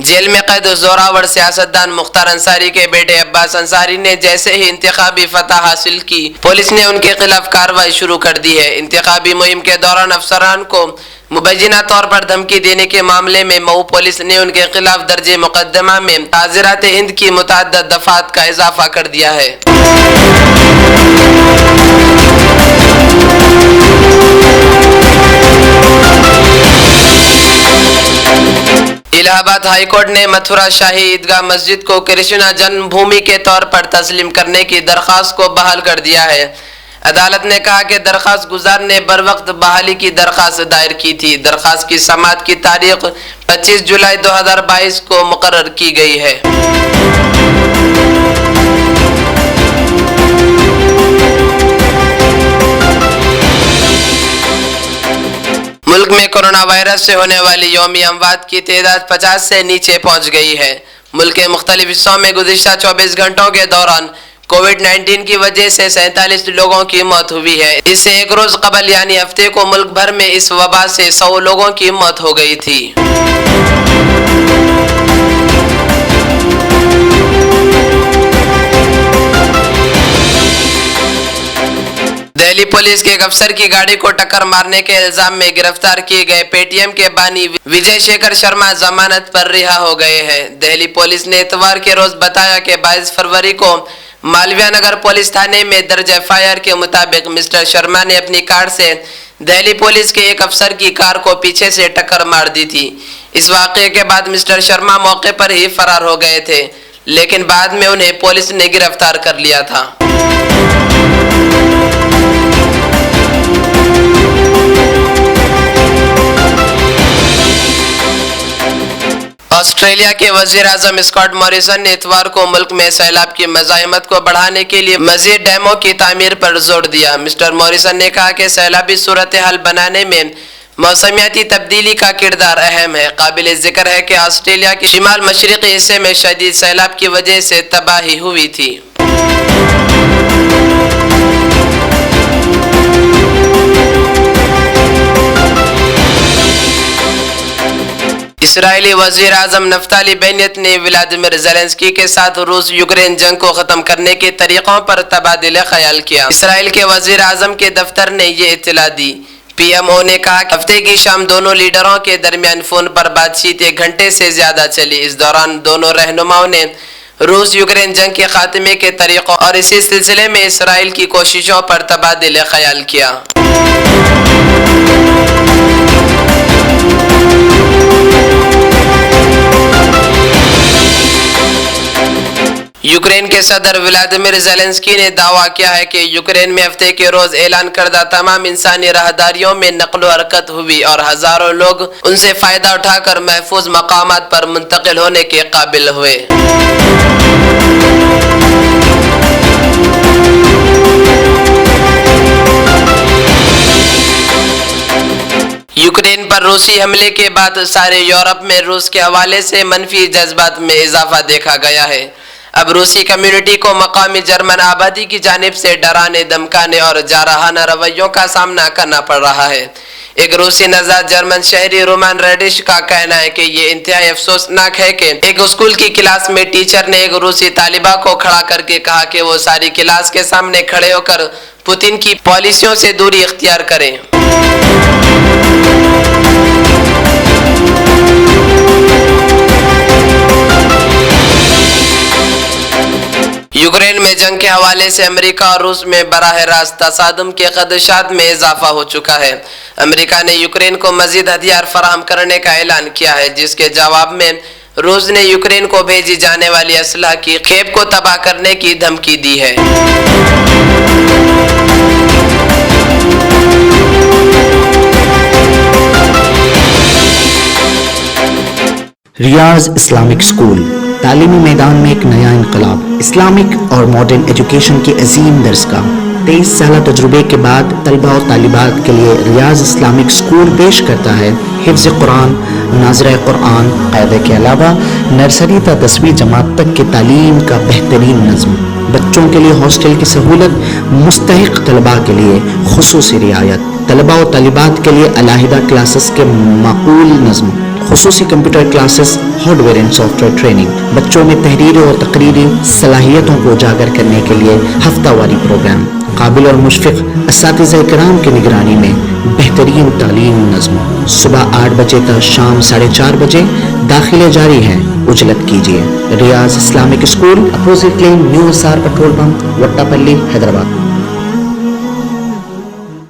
Jail में कैद जोरावर सियासतदान मुख्तार अंसारी के बेटे अब्बास अंसारी ने जैसे ही इंतखाबी फतह हासिल की, पुलिस ने उनके खिलाफ कार्रवाई शुरू कर दी है। इंतखाबी मुहिम के दौरान अफसरान को मुबैना तौर पर धमकी देने के मामले में मऊ पुलिस ने उनके खिलाफ दर्ज मुकदमा में ताज़िरात हिंद की मुतअद्दिद दफात का इजाफा कर दिया है। इलाहाबाद हाई कोर्ट ने मथुरा शाही ईदगाह मस्जिद को कृष्णा जन्मभूमि के तौर पर तस्लीम करने की दरख्वास्त को बहाल कर दिया है। अदालत ने कहा कि दरख्वास्त गुजार ने बर वक्त बहाली की दरख्वास्त दायर की थी। दरख्वास्त की समाअत की तारीख 25 जुलाई 2022 को मुकर्रर की गई है। मुल्क में कोरोना वायरस से होने वाली यौमी अमवात की तादाद 50 से नीचे पहुंच गई है। मुल्क के मुख्तलिफ हिस्सों में गुज़िश्ता 24 घंटों के दौरान कोविड-19 की वजह से 47 लोगों की मौत हुई है। इससे एक रोज कबल यानी हफ्ते को मुल्क भर में इस वबा से 100 लोगों की मौत हो गई थी। दिल्ली पुलिस के एक अफसर की गाड़ी को टक्कर मारने के इल्जाम में गिरफ्तार किए गए पेटीएम के बानी विजय शेखर शर्मा जमानत पर रिहा हो गए हैं। दिल्ली पुलिस ने इतवार के रोज बताया कि 22 फरवरी को मालवीय नगर पुलिस थाने में दर्ज एफआईआर के मुताबिक मिस्टर शर्मा ने अपनी कार से दिल्ली पुलिस के एक अफसर की कार को पीछे से टक्कर मार दी थी। इस वाक़े के बाद मिस्टर शर्मा मौके पर ही फरार हो गए थे, लेकिन बाद में उन्हें पुलिस ने गिरफ्तार कर लिया था। ऑस्ट्रेलिया के वजीर आजम स्कॉट मॉरिसन ने इतवार को मुल्क में सैलाब की मज़ाहमत को बढ़ाने के लिए मज़ीद डैमों की तामीर पर जोर दिया। मिस्टर मॉरिसन ने कहा कि सैलाबी सूरत हाल बनाने में मौसमियाती तब्दीली का किरदार अहम है। काबिल ज़िक्र है कि ऑस्ट्रेलिया के शिमाल मशरक़ी हिस्से में शदीद सैलाब की वजह से तबाही हुई थी। इसराइली वजीर आजम नफ्ताली बेनेट ने व्लादिमीर ज़ेलेंस्की के साथ रूस यूक्रेन जंग को ख़त्म करने के तरीक़ों पर तबादिले ख्याल किया। इसराइल के वजीर आजम के दफ्तर ने ये इत्तला दी। पीएमओ ने कहा कि हफ्ते की शाम दोनों लीडरों के दरमियान फ़ोन पर बातचीत 1 घंटे से ज़्यादा चली। इस दौरान दोनों रहनुमाओं ने रूस यूक्रेन जंग के खात्मे के तरीक़ों और इसी सिलसिले में इसराइल की कोशिशों पर तबादिले ख्याल किया। यूक्रेन के सदर व्लादिमीर ज़ेलेंस्की ने दावा किया है कि यूक्रेन में हफ्ते के रोज ऐलान करदा तमाम इंसानी राहदारियों में नक़्ल हरकत हुई और हजारों लोग उनसे फ़ायदा उठाकर महफूज मकामात पर मुंतकिल होने के काबिल हुए। यूक्रेन पर रूसी हमले के बाद सारे यूरोप में रूस के हवाले से मनफी जज्बात में इजाफा देखा गया है। अब रूसी कम्युनिटी को मकामी जर्मन आबादी की जानिब से डराने, धमकाने और जारहाना रवैयों का सामना करना पड़ रहा है। एक रूसी नज़ार जर्मन शहरी रोमान रेडिश का कहना है कि ये इंतहाई अफसोसनाक है कि एक स्कूल की क्लास में टीचर ने एक रूसी तालिबा को खड़ा करके कहा कि वो सारी क्लास के सामने खड़े होकर पुतिन की पॉलिसियों से दूरी इख्तियार करें। यूक्रेन में जंग के हवाले से अमेरिका और रूस में बराह रास्त तसादुम के खदशात में इजाफा हो चुका है। अमेरिका ने यूक्रेन को मजीद हथियार फराहम करने का ऐलान किया है, जिसके जवाब में रूस ने यूक्रेन को भेजी जाने वाली असलहा की खेप को तबाह करने की धमकी दी है। रियाज इस्लामिक स्कूल तालीमी मैदान में एक नया इनकलाब। इस्लामिक और मॉडर्न एजुकेशन की अजीम दरसगाह 23 साल तजुर्बे के बाद तलबा और तालिबात के लिए रियाज इस्लामिक स्कूल पेश करता है हिफ्ज़ कुरान, नाज़िर कुरान, क़ायदे के अलावा नर्सरी तक 10वीं जमात तक की तालीम का बेहतरीन नज़्म। बच्चों के लिए हॉस्टल की सहूलत, मुस्तहिक तलबा के लिए खुसूसी रियायत, तलबा और तालिबात के लिए अलहदा क्लासेस के माकूल नज़्म, खुसूसी computer classes, hardware and software training, बच्चों में तहरीरी और तकरीरी सलाहियतों को उजागर करने के लिए हफ्तावारी प्रोग्राम, काबिल और मुशफ़िक़ असातिज़ा इकराम की निगरानी में बेहतरीन तालीम नज़्म। सुबह 8 बजे तक शाम 4:30 बजे दाखिले जारी हैं, उजलत कीजिए। Riyaz Islamic school, opposite lane, new SR petrol pump, Vattepally, Hyderabad.